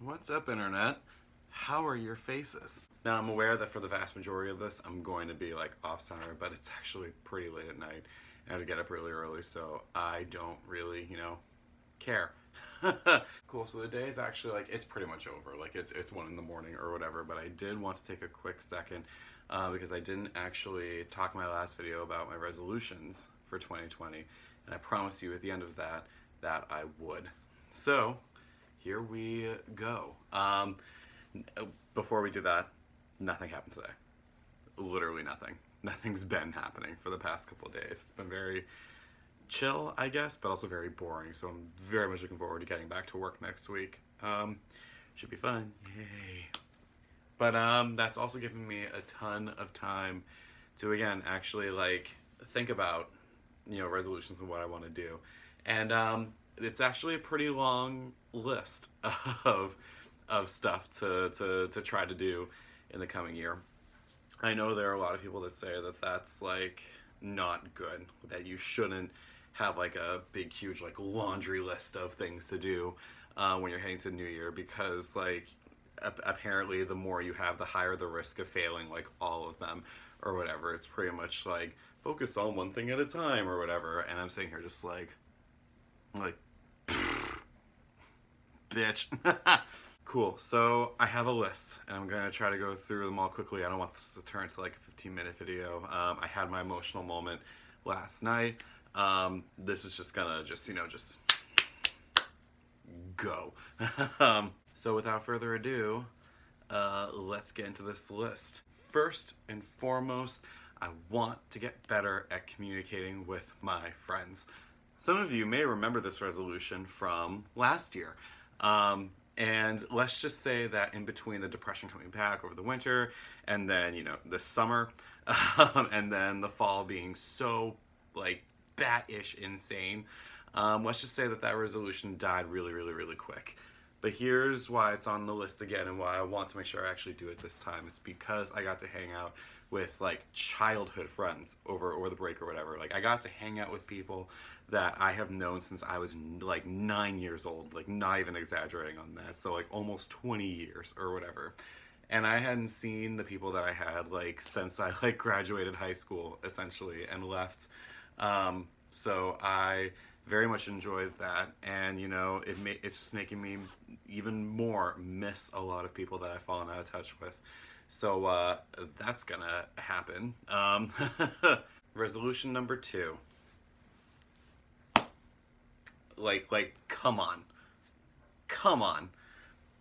What's up, Internet? How are your faces? Now, I'm aware that for the vast majority of this, I'm going to be like off center, but it's actually pretty late at night. And I have to get up really early, so I don't really, care. Cool. So the day is actually like it's pretty much over. Like it's 1 in the morning or whatever. But I did want to take a quick second because I didn't actually talk in my last video about my resolutions for 2020, and I promised you at the end of that I would. So here we go. Before we do that, nothing happened today. Literally nothing. Nothing's been happening for the past couple of days. It's been very chill, I guess, but also very boring. So I'm very much looking forward to getting back to work next week. Should be fun. Yay. But that's also given me a ton of time to again actually like think about resolutions and what I want to do. And it's actually a pretty long list of stuff to try to do in the coming year. I know there are a lot of people that say that that's like not good, that you shouldn't have like a big huge like laundry list of things to do when you're heading to New Year, because like apparently the more you have, the higher the risk of failing like all of them or whatever. It's pretty much like focus on one thing at a time or whatever. And I'm sitting here just like bitch. Cool. So I have a list, and I'm gonna try to go through them all quickly. I don't want this to turn into like a 15-minute video. I had my emotional moment last night. This is just gonna just go. So without further ado, let's get into this list. First and foremost, I want to get better at communicating with my friends. Some of you may remember this resolution from last year. And let's just say that in between the depression coming back over the winter and then, the summer, and then the fall being so like bat-ish insane, let's just say that resolution died really, really, really quick. But here's why it's on the list again and why I want to make sure I actually do it this time. It's because I got to hang out with like childhood friends over the break or whatever. Like I got to hang out with people that I have known since I was like 9 years old, like not even exaggerating on that. So like almost 20 years or whatever. And I hadn't seen the people that I had like since I like graduated high school essentially and left. So I very much enjoyed that, and it's just making me even more miss a lot of people that I've fallen out of touch with. So that's gonna happen. Resolution number 2. Like, come on.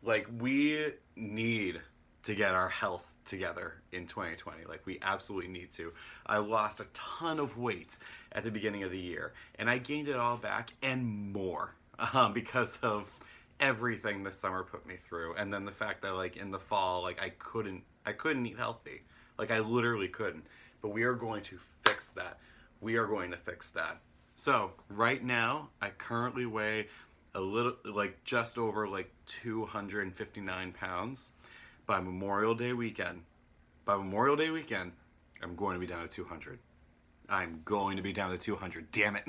Like, we need to get our health together in 2020. Like, we absolutely need to. I lost a ton of weight at the beginning of the year, and I gained it all back and more because of everything this summer put me through. And then the fact that like in the fall, like I couldn't eat healthy. Like I literally couldn't. But we are going to fix that. We are going to fix that. So right now, I currently weigh a little, like just over like 259 pounds. By Memorial Day weekend, I'm going to be down to 200. I'm going to be down to 200. Damn it.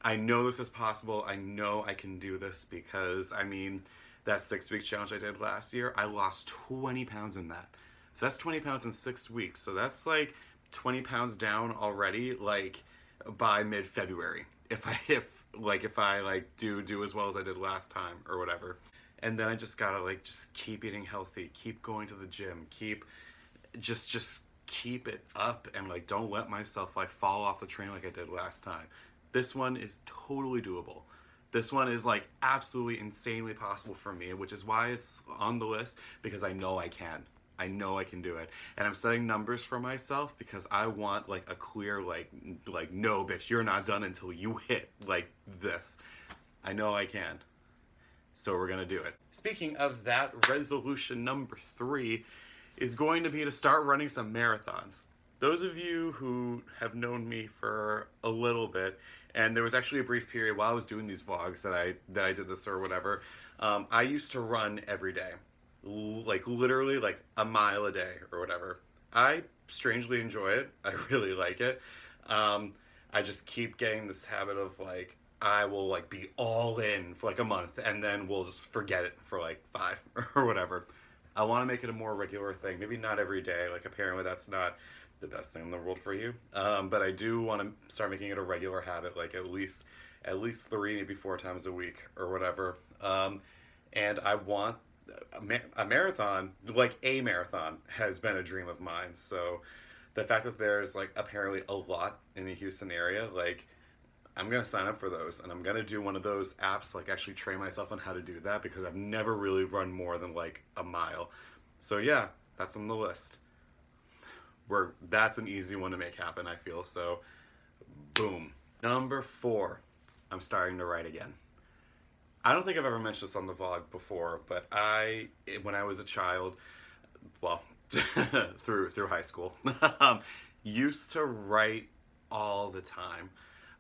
I know this is possible. I know I can do this because, that 6-week challenge I did last year, I lost 20 pounds in that. So that's 20 pounds in 6 weeks. So that's like 20 pounds down already, like by mid-February. If I do as well as I did last time or whatever. And then I just gotta like just keep eating healthy, keep going to the gym, keep it up, and like don't let myself like fall off the train like I did last time. This one is totally doable. This one is like absolutely insanely possible for me, which is why it's on the list, because I know I can. I know I can do it. And I'm setting numbers for myself because I want like a clear like no bitch, you're not done until you hit like this. I know I can. So we're gonna do it. Speaking of that, resolution number 3 is going to be to start running some marathons. Those of you who have known me for a little bit, and there was actually a brief period while I was doing these vlogs that I did this or whatever, I used to run every day. Like literally like a mile a day or whatever. I strangely enjoy it. I really like it. I just keep getting this habit of like, I will like be all in for like a month, and then we'll just forget it for like 5 or whatever. I want to make it a more regular thing. Maybe not every day. Like apparently that's not the best thing in the world for you. But I do want to start making it a regular habit, like at least 3, maybe 4 times a week or whatever. And I want a marathon, like a marathon, has been a dream of mine. So the fact that there's like apparently a lot in the Houston area, like I'm gonna sign up for those, and I'm gonna do one of those apps, like actually train myself on how to do that because I've never really run more than like a mile. So yeah, that's on the list. That's an easy one to make happen, I feel. So boom. Number 4, I'm starting to write again. I don't think I've ever mentioned this on the vlog before, but when I was a child, well, through high school, used to write all the time.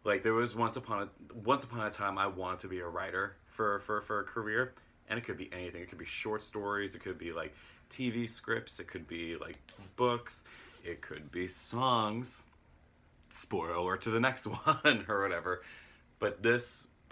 Like there was once upon a time I wanted to be a writer for a career, and it could be anything. It could be short stories, it could be like TV scripts, it could be like books, it could be songs. Spoiler to the next one or whatever. But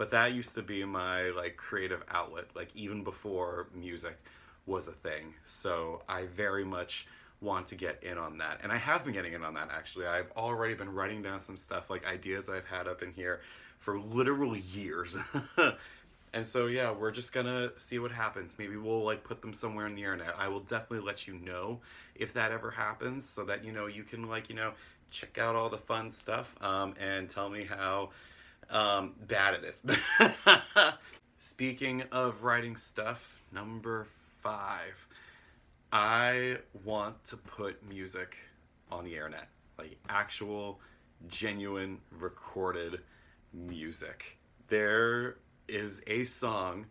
that used to be my like creative outlet, like even before music was a thing. So I very much want to get in on that. And I have been getting in on that actually. I've already been writing down some stuff, like ideas I've had up in here for literal years. And so yeah, we're just gonna see what happens. Maybe we'll like put them somewhere on the internet. I will definitely let you know if that ever happens, so that you can like check out all the fun stuff, and tell me how bad it is. Speaking of writing stuff, number 5, I want to put music on the internet, like actual, genuine, recorded music. There is a song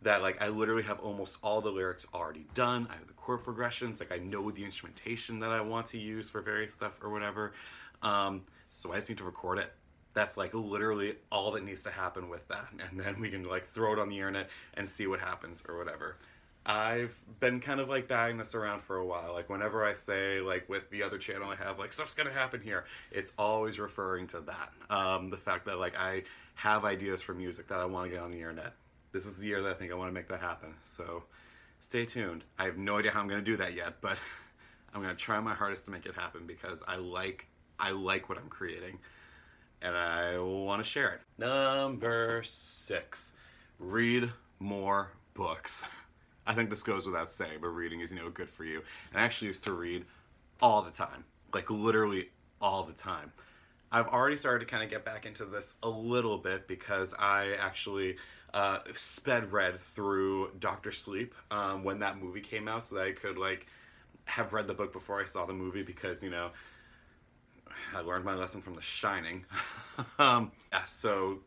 that like I literally have almost all the lyrics already done. I have the chord progressions, like I know the instrumentation that I want to use for various stuff or whatever. So I just need to record it. That's like literally all that needs to happen with that, and then we can like throw it on the internet and see what happens or whatever. I've been kind of like batting this around for a while. Like whenever I say like with the other channel I have like stuff's gonna happen here, it's always referring to that. The fact that like I have ideas for music that I want to get on the internet. This is the year that I think I want to make that happen. So stay tuned. I have no idea how I'm gonna do that yet, but I'm gonna try my hardest to make it happen because I like what I'm creating, and I want to share it. Number 6, read more books. I think this goes without saying, but reading is, good for you. And I actually used to read all the time, like literally all the time. I've already started to kind of get back into this a little bit because I actually sped read through Doctor Sleep when that movie came out, so that I could like have read the book before I saw the movie because, I learned my lesson from The Shining. Yeah, so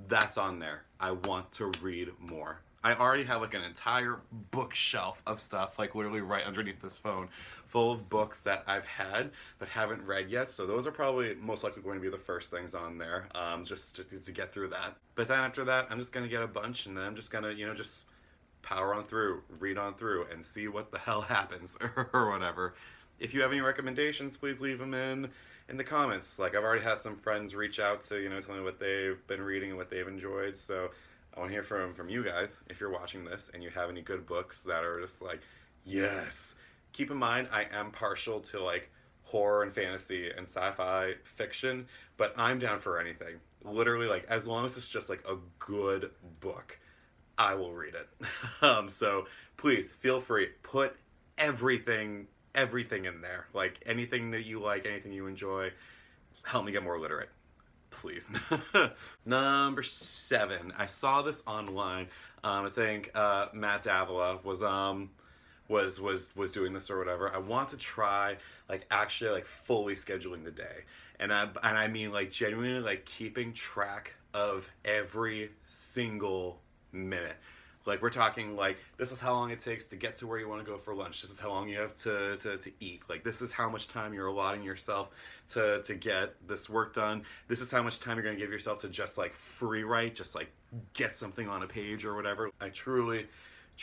that's on there. I want to read more. I already have like an entire bookshelf of stuff, like literally right underneath this phone, full of books that I've had but haven't read yet. So those are probably most likely going to be the first things on there, just to get through that. But then after that, I'm just going to get a bunch, and then I'm just going to, just power on through, read on through, and see what the hell happens or whatever. If you have any recommendations, please leave them in the comments. Like I've already had some friends reach out to, tell me what they've been reading and what they've enjoyed. So I want to hear from you guys if you're watching this and you have any good books that are just like, yes. Keep in mind, I am partial to like horror and fantasy and sci-fi fiction, but I'm down for anything. Literally, like as long as it's just like a good book, I will read it. So please feel free, put everything in there. Like anything that you like, anything you enjoy, just help me get more literate. Please. Number 7. I saw this online. I think Matt Davila was doing this or whatever. I want to try like actually like fully scheduling the day, and I mean like genuinely like keeping track of every single minute. Like we're talking like this is how long it takes to get to where you want to go for lunch. This is how long you have to eat. Like this is how much time you're allotting yourself to get this work done. This is how much time you're going to give yourself to just like free write, just like get something on a page or whatever. I truly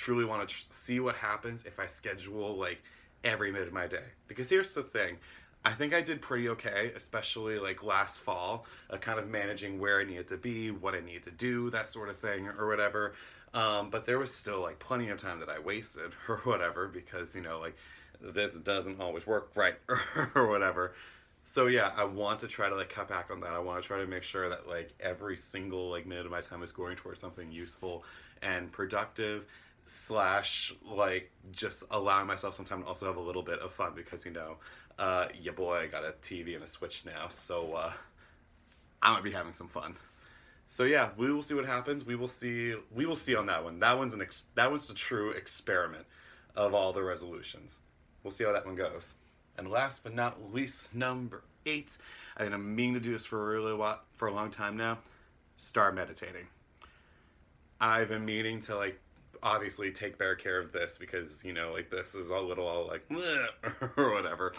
want to see what happens if I schedule like every minute of my day. Because here's the thing. I think I did pretty okay, especially like last fall, kind of managing where I needed to be, what I needed to do, that sort of thing, or whatever. But there was still like plenty of time that I wasted, or whatever, because like this doesn't always work right, or whatever. So yeah, I want to try to like cut back on that. I want to try to make sure that like every single like minute of my time is going towards something useful and productive, slash like just allowing myself some time to also have a little bit of fun, because yeah, boy, I got a TV and a Switch now, so I might be having some fun. So yeah, we will see what happens. We will see. We will see on that one. That one's a true experiment of all the resolutions. We'll see how that one goes. And last but not least, number 8. I've been meaning to do this for for a long time now. Start meditating. I've been meaning to like obviously take better care of this, because like this is a little all like or whatever.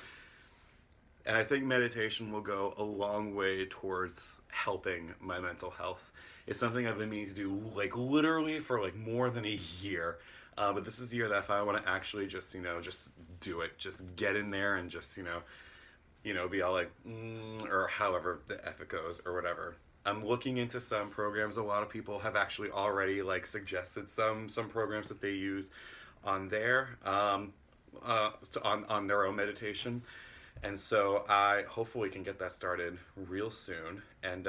And I think meditation will go a long way towards helping my mental health. It's something I've been meaning to do like literally for like more than a year. But this is the year that if I want to actually just just do it, just get in there and just be all like or however the F it goes or whatever. I'm looking into some programs. A lot of people have actually already like suggested some programs that they use on their on their own meditation. And so I hopefully can get that started real soon, and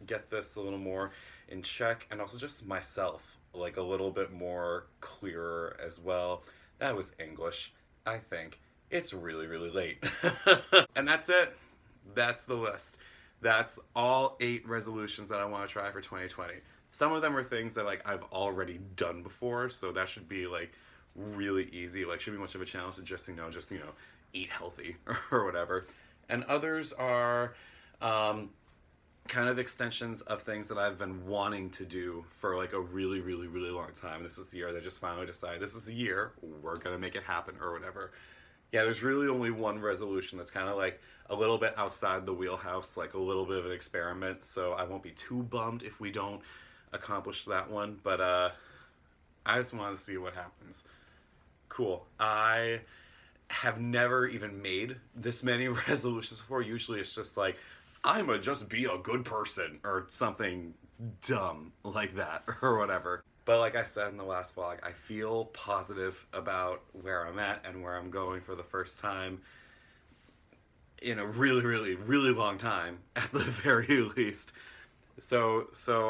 get this a little more in check, and also just myself like a little bit more clearer as well. That was English, I think. It's really, really late. And that's it. That's the list. That's all 8 resolutions that I want to try for 2020. Some of them are things that like I've already done before, so that should be like really easy. Like should be much of a challenge to just eat healthy or whatever. And others are kind of extensions of things that I've been wanting to do for like a really, really, really long time. This is the year they just finally decided this is the year we're gonna make it happen or whatever. Yeah, there's really only one resolution that's kind of like a little bit outside the wheelhouse, like a little bit of an experiment. So I won't be too bummed if we don't accomplish that one. But I just want to see what happens. Cool. I have never even made this many resolutions before. Usually it's just like, I'm gonna just be a good person or something dumb like that or whatever. But like I said in the last vlog, I feel positive about where I'm at and where I'm going for the first time in a really, really, really long time, at the very least. So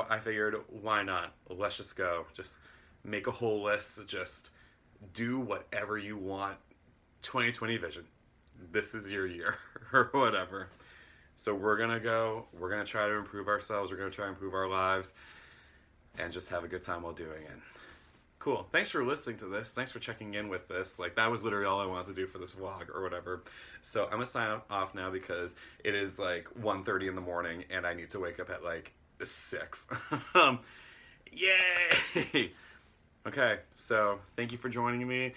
I figured, why not? Let's just go. Just make a whole list. Just do whatever you want. 2020 vision. This is your year or whatever. So we're gonna try to improve ourselves, we're gonna try to improve our lives, and just have a good time while doing it. Cool. Thanks for listening to this. Thanks for checking in with this. Like, that was literally all I wanted to do for this vlog or whatever. So I'm gonna sign off now because it is like 1:30 in the morning and I need to wake up at like 6. Yay! Okay, so thank you for joining me.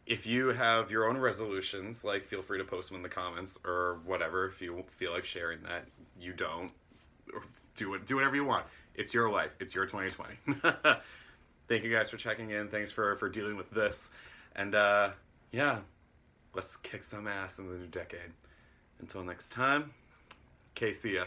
If you have your own resolutions, like, feel free to post them in the comments or whatever. If you feel like sharing that, you don't. Do whatever you want. It's your life. It's your 2020. Thank you guys for checking in. Thanks for dealing with this. And yeah, let's kick some ass in the new decade. Until next time, okay, see ya.